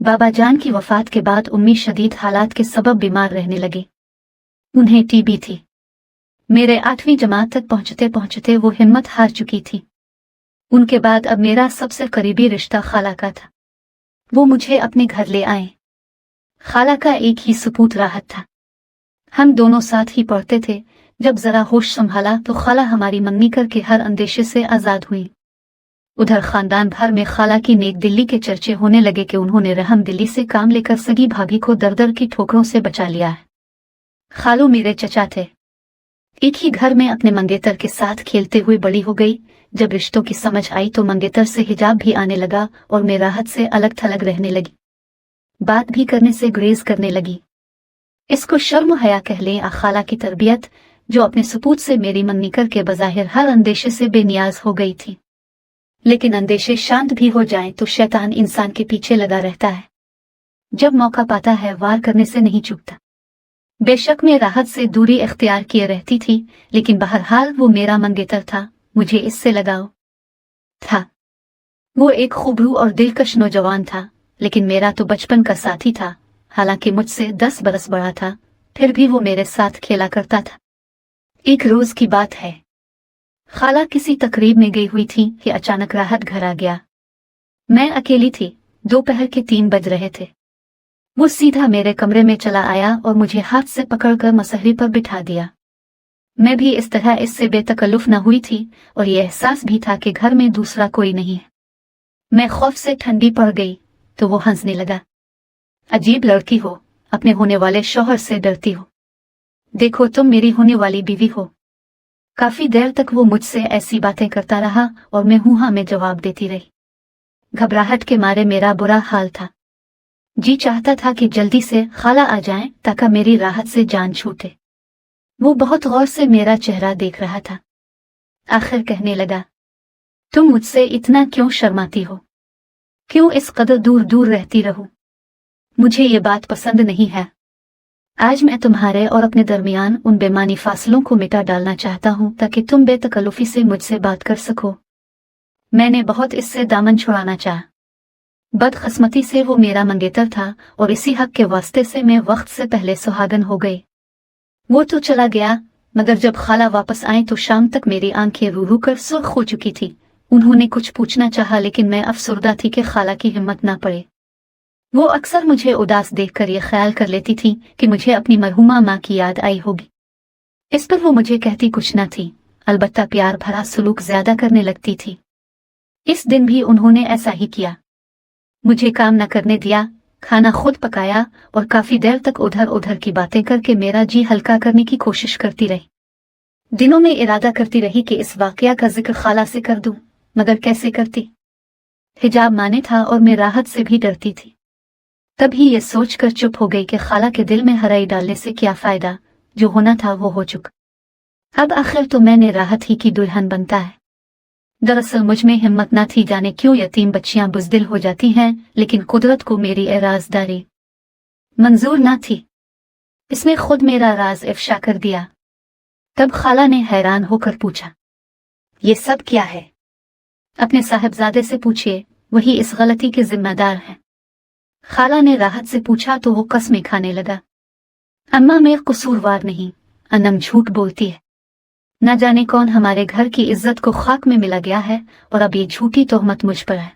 बाबा जान की वफात के बाद उम्मी शदीद हालात के सबब बीमार रहने लगी। उन्हें टीबी थी। मेरे 8वीं जमात तक पहुंचते पहुंचते वो हिम्मत हार चुकी थी। उनके बाद अब मेरा सबसे करीबी रिश्ता खाला का था। वो मुझे अपने घर ले आए। खाला का एक ही सपूत राहत था। हम दोनों साथ ही पढ़ते थे। जब जरा होश संभाला तो खाला हमारी मंगनी करके हर अंदेशे से आजाद हुई। उधर खानदान भर में खाला की नेक दिल्ली के चर्चे होने लगे कि उन्होंने रहम दिल्ली से काम लेकर सगी भाभी को दर दर की ठोकरों से बचा लिया है। खालू मेरे चचा थे। एक ही घर में अपने मंगेतर के साथ खेलते हुए बड़ी हो गई। जब रिश्तों की समझ आई तो मंगेतर से हिजाब भी आने लगा और मैं राहत से अलग थलग रहने लगी। बात भी करने से गुरेज करने लगी। इसको शर्म हया कह लें या खाला की तरबियत, जो अपने सपूत से मेरी मंगनी करके बज़ाहिर हर अंदेशे से बेनियाज हो गई थी। लेकिन अंदेशे शांत भी हो जाएं तो शैतान इंसान के पीछे लगा रहता है। जब मौका पाता है वार करने से नहीं चूकता। बेशक मैं राहत से दूरी इख्तियार किए रहती थी, लेकिन बहरहाल वो मेरा मंगेतर था। मुझे इससे लगाव था। वो एक खूबरू और दिलकश नौजवान था, लेकिन मेरा तो बचपन का साथी था। हालांकि मुझसे 10 बरस बड़ा था, फिर भी वो मेरे साथ खेला करता था। एक रोज की बात है, खाला किसी तकरीब में गई हुई थी कि अचानक राहत घर आ गया। मैं अकेली थी। दोपहर के 3 बज रहे थे। वो सीधा मेरे कमरे में चला आया और मुझे हाथ से पकड़कर मसहरी पर बिठा दिया। मैं भी इस तरह इससे बेतकल्लुफ न हुई थी और ये एहसास भी था कि घर में दूसरा कोई नहीं है। मैं खौफ से ठंडी पड़ गई तो वो हंसने लगा। अजीब लड़की हो, अपने होने वाले शौहर से डरती हो। देखो तुम मेरी होने वाली बीवी हो। काफी देर तक वो मुझसे ऐसी बातें करता रहा और मैं हूँ हाँ में जवाब देती रही। घबराहट के मारे मेरा बुरा हाल था। जी चाहता था कि जल्दी से खाला आ जाएं ताकि मेरी राहत से जान छूटे। वो बहुत गौर से मेरा चेहरा देख रहा था। आखिर कहने लगा, तुम मुझसे इतना क्यों शर्माती हो? क्यों इस कदर दूर दूर रहती रहूं? मुझे ये बात पसंद नहीं है। आज मैं तुम्हारे और अपने दरमियान उन बेमानी फासलों को मिटा डालना चाहता हूं ताकि तुम बेतकल्लुफी से मुझसे बात कर सको। मैंने बहुत इससे दामन छुड़ाना चाहा। बदकिस्मती से वो मेरा मंगेतर था और इसी हक के वास्ते से मैं वक्त से पहले सुहागन हो गई। वो तो चला गया, मगर जब खाला वापस आए तो शाम तक मेरी आंखें रू रू कर सुर्ख हो चुकी थी। उन्होंने कुछ पूछना चाहा, लेकिन मैं अफसुर्दा थी कि खाला की हिम्मत ना पड़े। वो अक्सर मुझे उदास देखकर ये ख्याल कर लेती थी कि मुझे अपनी मरहूमा माँ की याद आई होगी। इस पर वो मुझे कहती कुछ न थी, अलबत्ता प्यार भरा सलूक ज्यादा करने लगती थी। इस दिन भी उन्होंने ऐसा ही किया। मुझे काम न करने दिया, खाना खुद पकाया और काफी देर तक उधर उधर की बातें करके मेरा जी हल्का करने की कोशिश करती रही। दिनों में इरादा करती रही कि इस वाकया का जिक्र खाला से कर दूं, मगर कैसे करती? हिजाब माने था और मैं राहत से भी डरती थी। तभी ये सोचकर चुप हो गई कि खाला के दिल में हराई डालने से क्या फायदा, जो होना था वो हो चुका। अब आखिर तो मैंने राहत ही की दुल्हन बनता है। दरअसल मुझ में हिम्मत न थी, जाने क्यों यतीम बच्चियां बुज़दिल हो जाती हैं, लेकिन कुदरत को मेरी एराज़दारी मंजूर न थी। इसने खुद मेरा राज इफ्शा कर दिया। तब खाला ने हैरान होकर पूछा, ये सब क्या है? अपने साहिबजादे से पूछिए, वही इस गलती के जिम्मेदार हैं। खाला ने राहत से पूछा तो वो कसमें खाने लगा। अम्मा मैं कसूरवार नहीं, अनम झूठ बोलती है। न जाने कौन हमारे घर की इज्जत को खाक में मिला गया है और अब ये झूठी तोहमत मुझ पर है।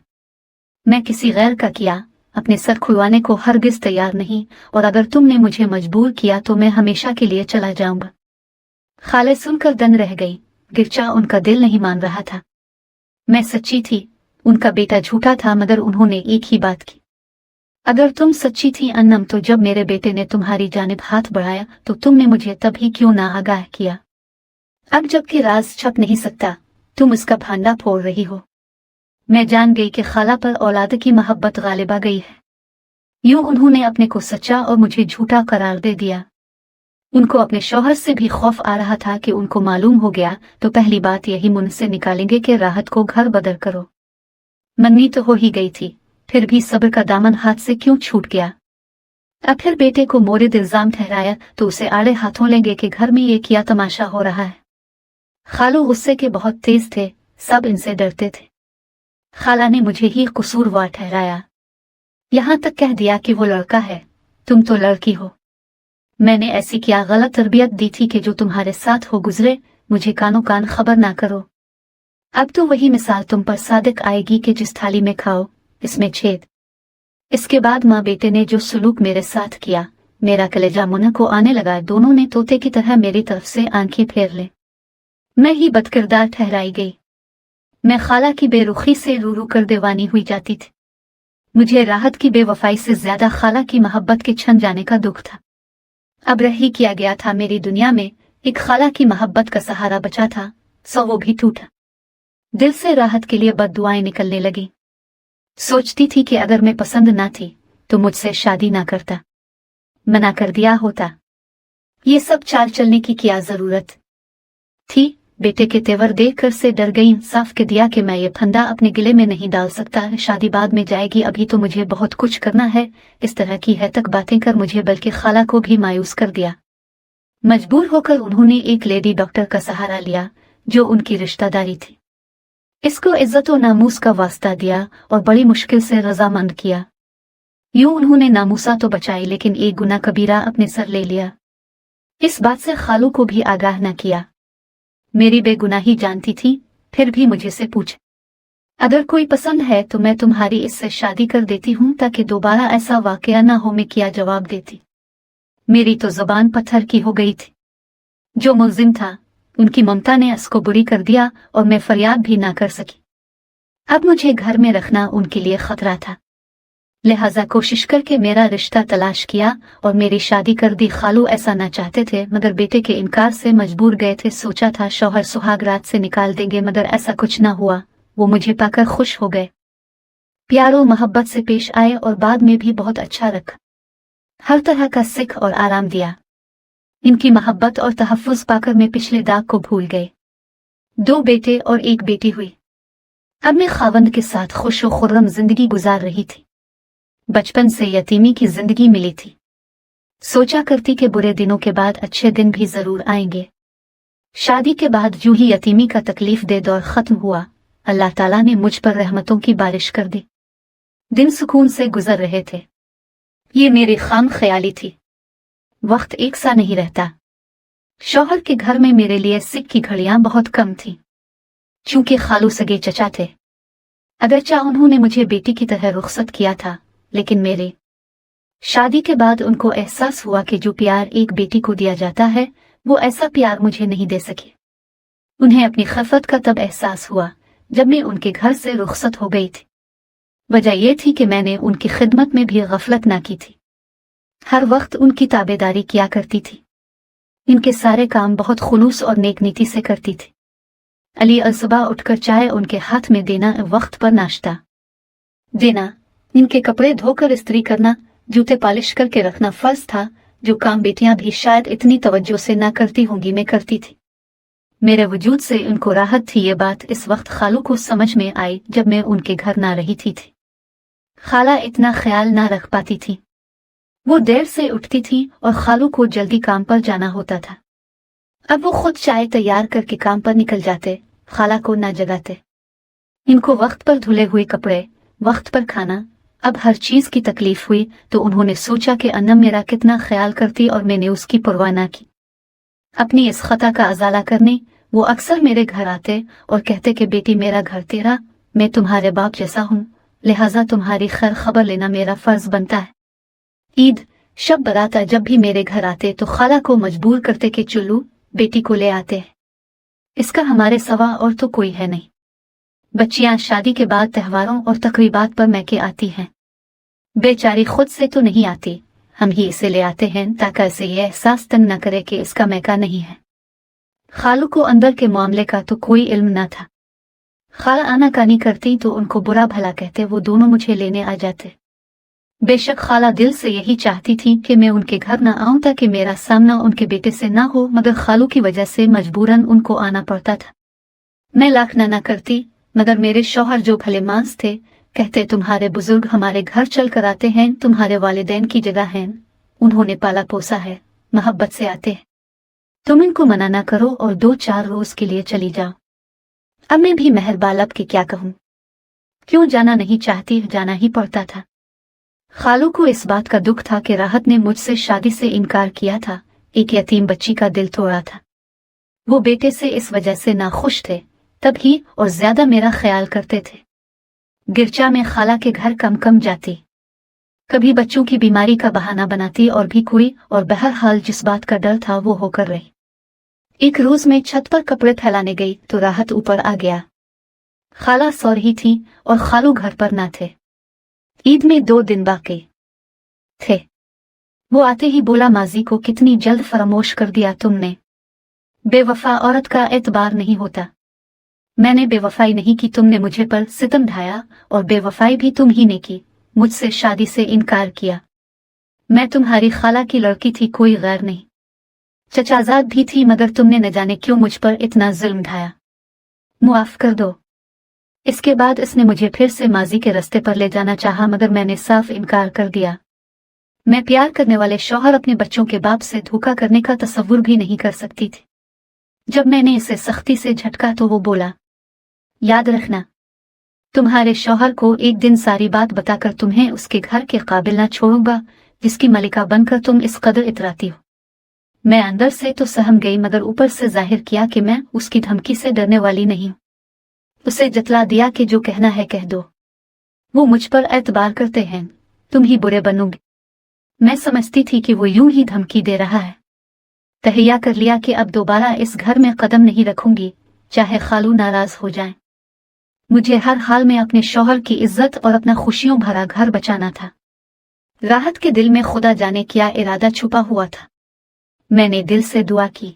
मैं किसी गैर का किया अपने सर खुलवाने को हरगिज तैयार नहीं, और अगर तुमने मुझे मजबूर किया तो मैं हमेशा के लिए चला जाऊंगा। खाले सुनकर दंग रह गई, गिरचा उनका दिल नहीं मान रहा था। मैं सच्ची थी, उनका बेटा झूठा था, मगर उन्होंने एक ही बात की, अगर तुम सच्ची थी अन्नम तो जब मेरे बेटे ने तुम्हारी जानिब हाथ बढ़ाया तो तुमने मुझे तभी क्यों ना आगाह किया? अब जबकि राज छप नहीं सकता, तुम उसका भांडा फोड़ रही हो। मैं जान गई कि खाला पर औलाद की मोहब्बत गालिब आ गई है। यूं उन्होंने अपने को सच्चा और मुझे झूठा करार दे दिया। उनको अपने शौहर से भी खौफ आ रहा था कि उनको मालूम हो गया तो पहली बात यही मुंह से निकालेंगे कि राहत को घर बदल करो। मंगनी तो हो ही गई थी, फिर भी सब्र का दामन हाथ से क्यों छूट गया? अब फिर बेटे को मोरिद इल्जाम ठहराया तो उसे आड़े हाथों लेंगे कि घर में ये क्या तमाशा हो रहा है। खालू गुस्से के बहुत तेज थे, सब इनसे डरते थे। खाला ने मुझे ही कसूरवार ठहराया। यहाँ तक कह दिया कि वो लड़का है, तुम तो लड़की हो। मैंने ऐसी क्या गलत तरबियत दी थी कि जो तुम्हारे साथ हो गुजरे मुझे कानों कान खबर ना करो। अब तो वही मिसाल तुम पर सादिक आएगी कि जिस थाली में खाओ इसमें छेद। इसके बाद माँ बेटे ने जो सलूक मेरे साथ किया, मेरा कलेजा मुंह को आने लगा। दोनों ने तोते की तरह मेरी तरफ से आंखें फेर ले। मैं ही बदकिरदार ठहराई गई। मैं खाला की बेरुखी से रू रू कर दीवानी हुई जाती थी। मुझे राहत की बेवफाई से ज्यादा खाला की मोहब्बत के छन जाने का दुख था। अब रही किया गया था मेरी दुनिया में एक खाला की मोहब्बत का सहारा बचा था, सो वो भी टूटा। दिल से राहत के लिए बद्दुआएं निकलने लगी। सोचती थी कि अगर मैं पसंद ना थी तो मुझसे शादी ना करता, मना कर दिया होता। ये सब चाल चलने की क्या जरूरत थी। बेटे के तेवर देखकर से डर गई। साफ के दिया कि मैं ये फंदा अपने गिले में नहीं डाल सकता। शादी बाद में जाएगी, अभी तो मुझे बहुत कुछ करना है। इस तरह की है तक बातें कर मुझे बल्कि खाला को भी मायूस कर दिया। मजबूर होकर उन्होंने एक लेडी डॉक्टर का सहारा लिया जो उनकी रिश्तेदारी थी। इसको इज्जत और नामूस का वास्ता दिया और बड़ी मुश्किल से रजामंद किया। यूं उन्होंने नामूसा तो बचाई लेकिन एक गुनाह कबीरा अपने सर ले लिया। इस बात से खालू को भी आगाह न किया। मेरी बेगुनाही जानती थी, फिर भी मुझे से पूछ, अगर कोई पसंद है तो मैं तुम्हारी इससे शादी कर देती हूं ताकि दोबारा ऐसा वाकया ना हो। मैं क्या जवाब देती। मेरी तो जबान पत्थर की हो गई थी। जो मुल्जिम था उनकी ममता ने इसको बुरी कर दिया और मैं फरियाद भी ना कर सकी। अब मुझे घर में रखना उनके लिए खतरा था, लिहाजा कोशिश करके मेरा रिश्ता तलाश किया और मेरी शादी कर दी। खालू ऐसा ना चाहते थे मगर बेटे के इनकार से मजबूर गए थे। सोचा था शौहर सुहाग रात से निकाल देंगे मगर ऐसा कुछ ना हुआ। वो मुझे पाकर खुश हो गए, प्यारो मोहब्बत से पेश आए और बाद में भी बहुत अच्छा रखा। हर तरह का सिख और आराम दिया। इनकी मोहब्बत और तहफ्फुज़ पाकर मैं पिछले दाग को भूल गए। 2 बेटे और 1 बेटी हुई। अब मैं खावंद के साथ खुश और खुर्रम जिंदगी गुजार रही थी। बचपन से यतीमी की जिंदगी मिली थी। सोचा करती कि बुरे दिनों के बाद अच्छे दिन भी जरूर आएंगे। शादी के बाद यूं ही यतीमी का तकलीफ दे दौर खत्म हुआ। अल्लाह ताला ने मुझ पर रहमतों की बारिश कर दी। दिन सुकून से गुजर रहे थे। ये मेरी खाम ख्याली थी। वक्त एक सा नहीं रहता। शौहर के घर में मेरे लिए सिक की घड़ियां बहुत कम थीं। चूंकि खालू सगे चचा थे, अगरचा उन्होंने मुझे बेटी की तरह रुखसत किया था, लेकिन मेरे शादी के बाद उनको एहसास हुआ कि जो प्यार एक बेटी को दिया जाता है वो ऐसा प्यार मुझे नहीं दे सके। उन्हें अपनी खफत का तब एहसास हुआ जब मैं उनके घर से रुखसत हो गई थी। वजह यह थी कि मैंने उनकी खिदमत में भी गफलत ना की थी। हर वक्त उनकी ताबेदारी किया करती थी। इनके सारे काम बहुत खुलूस और नेक नीति से करती थी। अली सुबह उठकर चाय उनके हाथ में देना, वक्त पर नाश्ता देना, इनके कपड़े धोकर इस्त्री करना, जूते पॉलिश करके रखना फर्ज था, जो काम बेटियां भी शायद इतनी तवज्जो से ना करती होंगी मैं करती थी। मेरे वजूद से उनको राहत थी। ये बात इस वक्त खालू को समझ में आई जब मैं उनके घर ना रही थी। खाला इतना ख्याल ना रख पाती थी। वो देर से उठती थी और खालू को जल्दी काम पर जाना होता था। अब वो खुद चाय तैयार करके काम पर निकल जाते, खाला को ना जगाते। इनको वक्त पर धुले हुए कपड़े, वक्त पर खाना, अब हर चीज की तकलीफ हुई तो उन्होंने सोचा कि अन्नम मेरा कितना ख्याल करती और मैंने उसकी परवाह ना की। अपनी इस खता का अजाला करने वो अक्सर मेरे घर आते और कहते कि बेटी मेरा घर तेरा, मैं तुम्हारे बाप जैसा हूँ, लिहाजा तुम्हारी खैर खबर लेना मेरा फर्ज बनता है। ईद, शब बरात जब भी मेरे घर आते तो खाला को मजबूर करते कि चुल्लू बेटी को ले आते हैं। इसका हमारे सवा और तो कोई है नहीं। बच्चियां शादी के बाद त्योहारों और तकरीबात पर मैके आती हैं। बेचारी खुद से तो नहीं आती, हम ही इसे ले आते हैं ताकि इसे यह एहसास तंग न करे कि इसका मैका नहीं है। खालू को अंदर के मामले का तो कोई इल्म न था। खाला आनाकानी करती तो उनको बुरा भला कहते, वो दोनों मुझे लेने आ जाते। बेशक खाला दिल से यही चाहती थी कि मैं उनके घर न आऊं ताकि मेरा सामना उनके बेटे से ना हो, मगर खालू की वजह से मजबूरन उनको आना पड़ता था। मैं लाख ना करती, मगर मेरे शौहर जो भले मांस थे कहते तुम्हारे बुजुर्ग हमारे घर चल कर आते हैं, तुम्हारे वालिदैन की जगह हैं, उन्होंने पाला पोसा है, मोहब्बत से आते हैं, तुम इनको मना ना करो और 2-4 रोज के लिए चली जाओ। अब मैं भी मेहरबान अब के क्या कहूँ, क्यों जाना नहीं चाहती, जाना ही पड़ता था। खालू को इस बात का दुख था कि राहत ने मुझसे शादी से इनकार किया था, एक यतीम बच्ची का दिल तोड़ा था। वो बेटे से इस वजह से नाखुश थे, तब ही और ज्यादा मेरा ख्याल करते थे। गिरजा में खाला के घर कम कम जाती, कभी बच्चों की बीमारी का बहाना बनाती और भी कोई, और बहरहाल जिस बात का डर था वो होकर रही। एक रोज मैं छत पर कपड़े फैलाने गई तो राहत ऊपर आ गया। खाला सो रही थी और खालू घर पर ना थे। ईद में 2 दिन बाकी थे। वो आते ही बोला, माजी को कितनी जल्द फरामोश कर दिया तुमने। बेवफा औरत का एतबार नहीं होता। मैंने बेवफाई नहीं की, तुमने मुझे पर सितम ढाया, और बेवफाई भी तुम ही ने की, मुझसे शादी से इनकार किया। मैं तुम्हारी खाला की लड़की थी, कोई गैर नहीं। चचाजाद भी थी, मगर तुमने न जाने क्यों मुझ पर इतना जुल्म ढाया। मुआफ कर दो। इसके बाद इसने मुझे फिर से माजी के रास्ते पर ले जाना चाहा, मगर मैंने साफ इनकार कर दिया। मैं प्यार करने वाले शौहर अपने बच्चों के बाप से धोखा करने का तसव्वुर भी नहीं कर सकती थी। जब मैंने इसे सख्ती से झटका तो वो बोला, याद रखना, तुम्हारे शौहर को एक दिन सारी बात बताकर तुम्हें उसके घर के काबिल न छोड़ूंगा जिसकी मलिका बनकर तुम इस कदर इतराती हो। मैं अंदर से तो सहम गई, मगर ऊपर से जाहिर किया कि मैं उसकी धमकी से डरने वाली नहीं हूं। उसे जतला दिया कि जो कहना है कह दो। वो मुझ पर एतबार करते हैं, तुम ही बुरे बनोगे। मैं समझती थी कि वो यूं ही धमकी दे रहा है। तहैया कर लिया कि अब दोबारा इस घर में कदम नहीं रखूंगी, चाहे खालू नाराज हो जाएं। मुझे हर हाल में अपने शौहर की इज्जत और अपना खुशियों भरा घर बचाना था। राहत के दिल में खुदा जाने क्या इरादा छुपा हुआ था। मैंने दिल से दुआ की,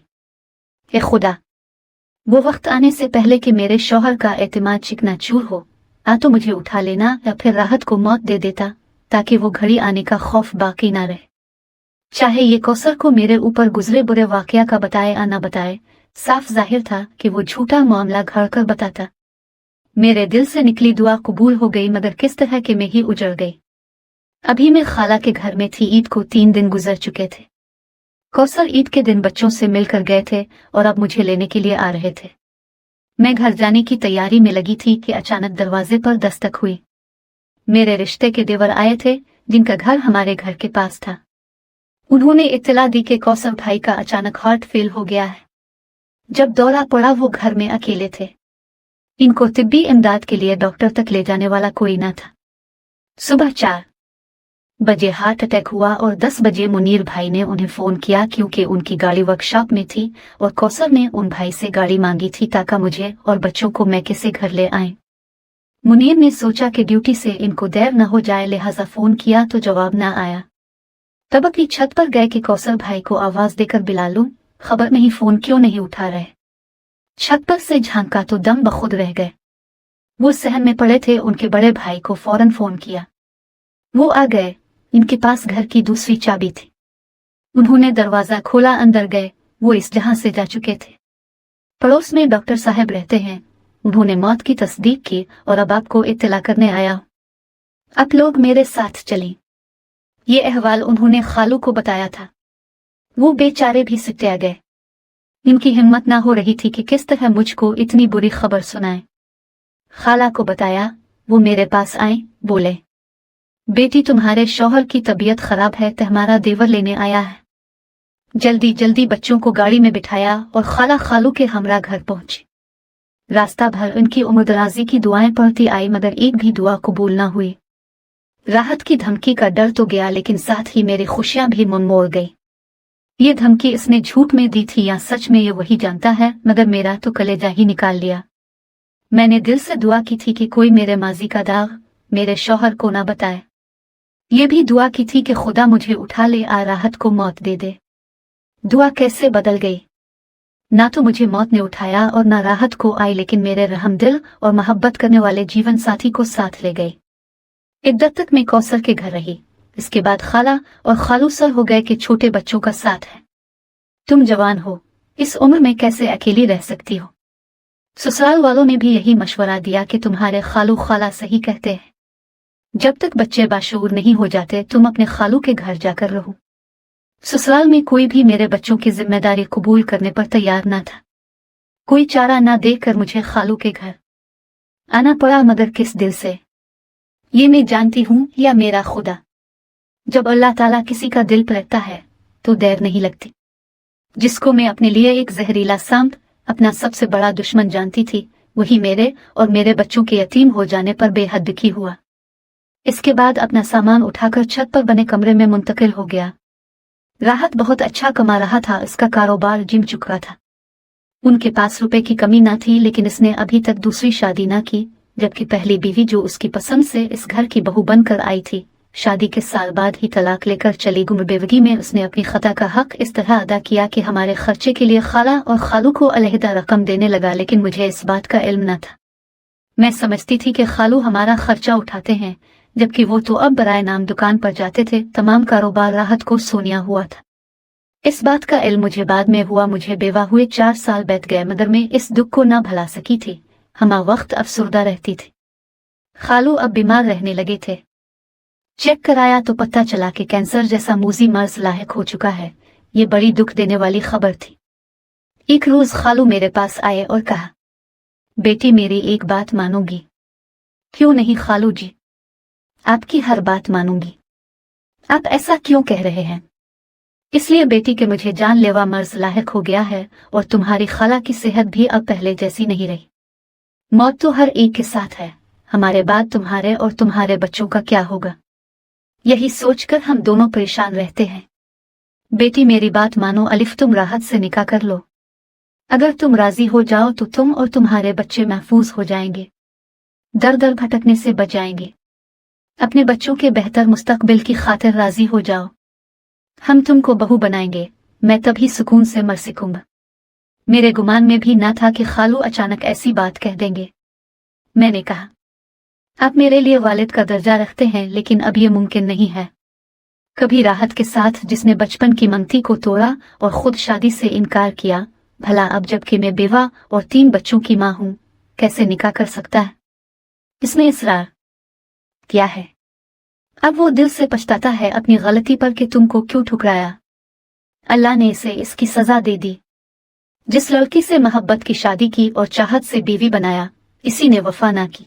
ए खुदा, वो वक्त आने से पहले कि मेरे शौहर का एतमाद चिकनाचूर हो, आ तो मुझे उठा लेना या फिर राहत को मौत दे देता, ताकि वो घड़ी आने का खौफ बाकी ना रहे। चाहे ये कौसर को मेरे ऊपर गुजरे बुरे वाकया का बताए या ना बताए, साफ जाहिर था कि वो झूठा मामला घड़ कर बताता। मेरे दिल से निकली दुआ कबूल हो गई, मगर किस तरह के मैं ही उजड़ गई। अभी मैं खाला के घर में थी। ईद को 3 दिन गुजर चुके थे। कौसर ईद के दिन बच्चों से मिलकर गए थे और अब मुझे लेने के लिए आ रहे थे। मैं घर जाने की तैयारी में लगी थी कि अचानक दरवाजे पर दस्तक हुई। मेरे रिश्ते के देवर आए थे, जिनका घर हमारे घर के पास था। उन्होंने इत्तला दी कि कौसर भाई का अचानक हार्ट फेल हो गया है। जब दौरा पड़ा वो घर में अकेले थे। इनको तिब्बी इमदाद के लिए डॉक्टर तक ले जाने वाला कोई न था। सुबह 4 बजे हार्ट अटैक हुआ और 10 बजे मुनीर भाई ने उन्हें फोन किया, क्योंकि उनकी गाड़ी वर्कशॉप में थी और कौसर ने उन भाई से गाड़ी मांगी थी ताकि मुझे और बच्चों को मैं किसे घर ले आए। मुनीर ने सोचा कि ड्यूटी से इनको देर न हो जाए, लिहाजा फोन किया तो जवाब न आया। तब अपनी छत पर गए कि कौसर भाई को आवाज देकर बुला लूं, खबर नहीं फोन क्यों नहीं उठा रहे। छत पर से झांका तो दम बखुद रह गए। वो सहम में पड़े थे। उनके बड़े भाई को फौरन फोन किया। वो आ गए। इनके पास घर की दूसरी चाबी थी। उन्होंने दरवाजा खोला, अंदर गए। वो इस जहां से जा चुके थे। पड़ोस में डॉक्टर साहब रहते हैं। उन्होंने मौत की तस्दीक की और अब आपको इत्तला करने आया। आप लोग मेरे साथ चलें। ये अहवाल उन्होंने खालू को बताया था। वो बेचारे भी सिटिया गए। इनकी हिम्मत ना हो रही थी कि किस तरह मुझको इतनी बुरी खबर सुनाए। खाला को बताया। वो मेरे पास आए, बोले, बेटी तुम्हारे शौहर की तबीयत खराब है, तुम्हारा देवर लेने आया है। जल्दी जल्दी बच्चों को गाड़ी में बिठाया और खाला खालू के हमरा घर पहुंची। रास्ता भर उनकी उम्रदराजी की दुआएं पढ़ती आई, मगर एक भी दुआ कबूल ना हुई। राहत की धमकी का डर तो गया, लेकिन साथ ही मेरी खुशियां भी मुनमोड़ गई। ये धमकी इसने झूठ में दी थी या सच में, ये वही जानता है, मगर मेरा तो कलेजा ही निकाल लिया। मैंने दिल से दुआ की थी कि कोई मेरे माजी का दाग मेरे शौहर को ना बताए। ये भी दुआ की थी कि खुदा मुझे उठा ले आ, राहत को मौत दे दे। दुआ कैसे बदल गई। ना तो मुझे मौत ने उठाया और ना राहत को आई, लेकिन मेरे रहमदिल और मोहब्बत करने वाले जीवन साथी को साथ ले गई। इद्दत तक मैं कौसर के घर रही। इसके बाद खाला और खालू सर हो गए कि छोटे बच्चों का साथ है। तुम जवान हो, इस उम्र में कैसे अकेली रह सकती हो। ससुराल वालों ने भी यही मशवरा दिया कि तुम्हारे खालू खाला सही कहते हैं। जब तक बच्चे बाशऊर नहीं हो जाते तुम अपने खालू के घर जाकर रहो। ससुराल में कोई भी मेरे बच्चों की जिम्मेदारी कबूल करने पर तैयार न था। कोई चारा न देखकर मुझे खालू के घर आना पड़ा, मगर किस दिल से ये मैं जानती हूँ या मेरा खुदा जब अल्लाह ताला किसी का दिल पलटता है तो देर नहीं लगती। जिसको मैं अपने लिए एक जहरीला सांप, अपना सबसे बड़ा दुश्मन जानती थी, वही मेरे और मेरे बच्चों के यतीम हो जाने पर बेहद दुखी हुआ। इसके बाद अपना सामान उठाकर छत पर बने कमरे में मुंतकिल हो गया। राहत बहुत अच्छा कमा रहा था, इसका कारोबार जिम चुका था। उनके पास रुपए की कमी ना थी, लेकिन इसने अभी तक दूसरी शादी ना की, जबकि पहली बीवी जो उसकी पसंद से इस घर की बहू बनकर आई थी, शादी के साल बाद ही तलाक लेकर चली। गुमबेवगी में उसने अपनी खता का हक इस तरह अदा किया कि हमारे खर्चे के लिए खाला और खालू को अलहदा रकम देने लगा, लेकिन मुझे इस बात का इल्म न था। मैं समझती थी कि खालू हमारा खर्चा उठाते हैं, जबकि वो तो अब बराए नाम दुकान पर जाते थे। तमाम कारोबार राहत को सोनिया हुआ था। इस बात का इल्म मुझे बाद में हुआ। मुझे बेवा हुए 4 साल बीत गए, मगर मैं इस दुख को न भुला सकी थी। हम वक्त अफसुर्दा रहती थी। खालू अब बीमार रहने लगे थे। चेक कराया तो पता चला कि कैंसर जैसा मूजी मर्ज लाहिक हो चुका है। ये बड़ी दुख देने वाली खबर थी। एक रोज खालू मेरे पास आए और कहा, बेटी मेरी एक बात मानोगी? क्यों नहीं खालू जी, आपकी हर बात मानूंगी। आप ऐसा क्यों कह रहे हैं? इसलिए बेटी के मुझे जानलेवा मर्ज लाहिक हो गया है और तुम्हारी खाला की सेहत भी अब पहले जैसी नहीं रही। मौत तो हर एक के साथ है, हमारे बाद तुम्हारे और तुम्हारे बच्चों का क्या होगा? यही सोचकर हम दोनों परेशान रहते हैं। बेटी मेरी बात मानो, अलिफ तुम राहत से निकाह कर लो। अगर तुम राजी हो जाओ तो तुम और तुम्हारे बच्चे महफूज हो जाएंगे, दर दर भटकने से बच जाएंगे। अपने बच्चों के बेहतर मुस्तकबिल की खातिर राजी हो जाओ। हम तुमको बहू बनाएंगे, मैं तभी सुकून से मर सकूंगा। मेरे गुमान में भी ना था कि खालू अचानक ऐसी बात कह देंगे। मैंने कहा, आप मेरे लिए वालिद का दर्जा रखते हैं, लेकिन अब ये मुमकिन नहीं है। कभी राहत के साथ जिसने बचपन की मंगती को तोड़ा और खुद शादी से इनकार किया, भला अब जबकि मैं बेवा और 3 बच्चों की मां हूं, कैसे निकाह कर सकता है? इसने इसरार किया है। अब वो दिल से पछताता है अपनी गलती पर कि तुमको क्यों ठुकराया। अल्लाह ने इसे इसकी सजा दे दी। जिस लड़की से मोहब्बत की शादी की और चाहत से बीवी बनाया, इसी ने वफा ना की।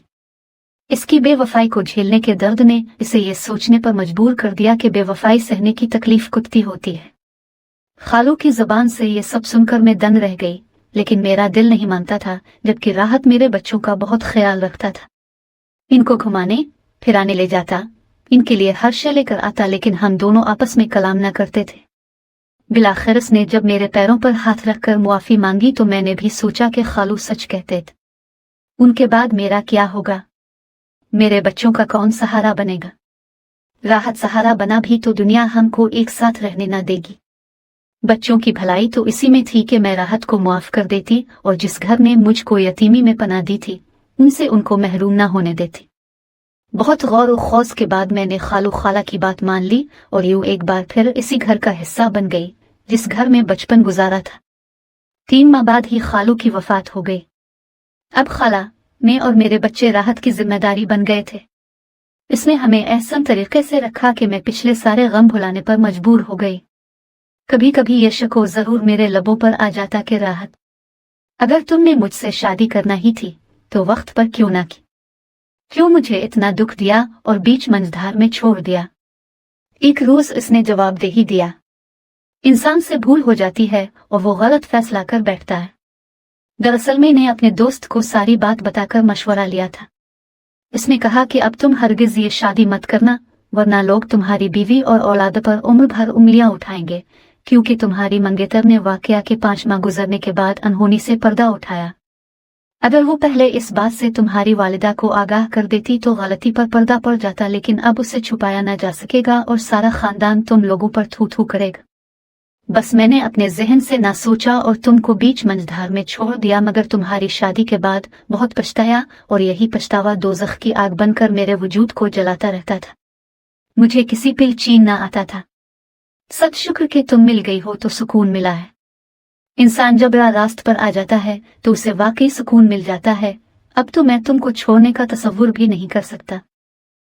इसकी बेवफाई को झेलने के दर्द ने इसे ये सोचने पर मजबूर कर दिया कि बेवफाई सहने की तकलीफ कुत्ती होती है। खालू की जबान से ये सब सुनकर मैं दंग रह गई, लेकिन मेरा दिल नहीं मानता था, जबकि राहत मेरे बच्चों का बहुत ख्याल रखता था। इनको घुमाने फिराने ले जाता, इनके लिए हर शय लेकर आता, लेकिन हम दोनों आपस में कलाम न करते थे। बिलाखिर उसने जब मेरे पैरों पर हाथ रखकर मुआफी मांगी तो मैंने भी सोचा कि खालू सच कहते थे। उनके बाद मेरा क्या होगा? मेरे बच्चों का कौन सहारा बनेगा? राहत सहारा बना भी तो दुनिया हमको एक साथ रहने न देगी। बच्चों की भलाई तो इसी में थी कि मैं राहत को मुआफ कर देती और जिस घर ने मुझको यतीमी में पनाह दी थी, उनसे उनको महरूम न होने देती। बहुत गौर और खौज के बाद मैंने खालू खाला की बात मान ली और यूं एक बार फिर इसी घर का हिस्सा बन गई, जिस घर में बचपन गुजारा था। 3 माह बाद ही खालू की वफात हो गई। अब खाला, मैं और मेरे बच्चे राहत की जिम्मेदारी बन गए थे। इसने हमें ऐसा तरीके से रखा कि मैं पिछले सारे गम भुलाने पर मजबूर हो गई। कभी कभी ये शको जरूर मेरे लबों पर आ जाता कि राहत, अगर तुमने मुझसे शादी करना ही थी तो वक्त पर क्यों ना की? क्यों मुझे इतना दुख दिया और बीच मंझधार में छोड़ दिया? एक रोज इसने जवाब दे ही दिया। इंसान से भूल हो जाती है और वो गलत फैसला कर बैठता है। दरअसल मैंने अपने दोस्त को सारी बात बताकर मशवरा लिया था। उसने कहा कि अब तुम हरगिज ये शादी मत करना, वरना लोग तुम्हारी बीवी और औलाद पर उम्र भर उंगलियां उठाएंगे, क्योंकि तुम्हारी मंगेतर ने वाकया के 5 माह गुजरने के बाद अनहोनी से पर्दा उठाया। अगर वो पहले इस बात से तुम्हारी वालिदा को आगाह कर देती तो गलती पर पर्दा पड़ जाता, लेकिन अब उसे छुपाया न जा सकेगा और सारा खानदान तुम लोगों पर थू थू करेगा। बस मैंने अपने जहन से ना सोचा और तुमको बीच मंझधार में छोड़ दिया, मगर तुम्हारी शादी के बाद बहुत पछताया और यही पछतावा दोज़ख की आग बनकर मेरे वजूद को जलाता रहता था। मुझे किसी पे चैन ना आता था। सच शुक्र कि तुम मिल गई हो तो सुकून मिला है। इंसान जब रास्त पर आ जाता है तो उसे वाकई सुकून मिल जाता है। अब तो मैं तुमको छोड़ने का तसव्वुर भी नहीं कर सकता।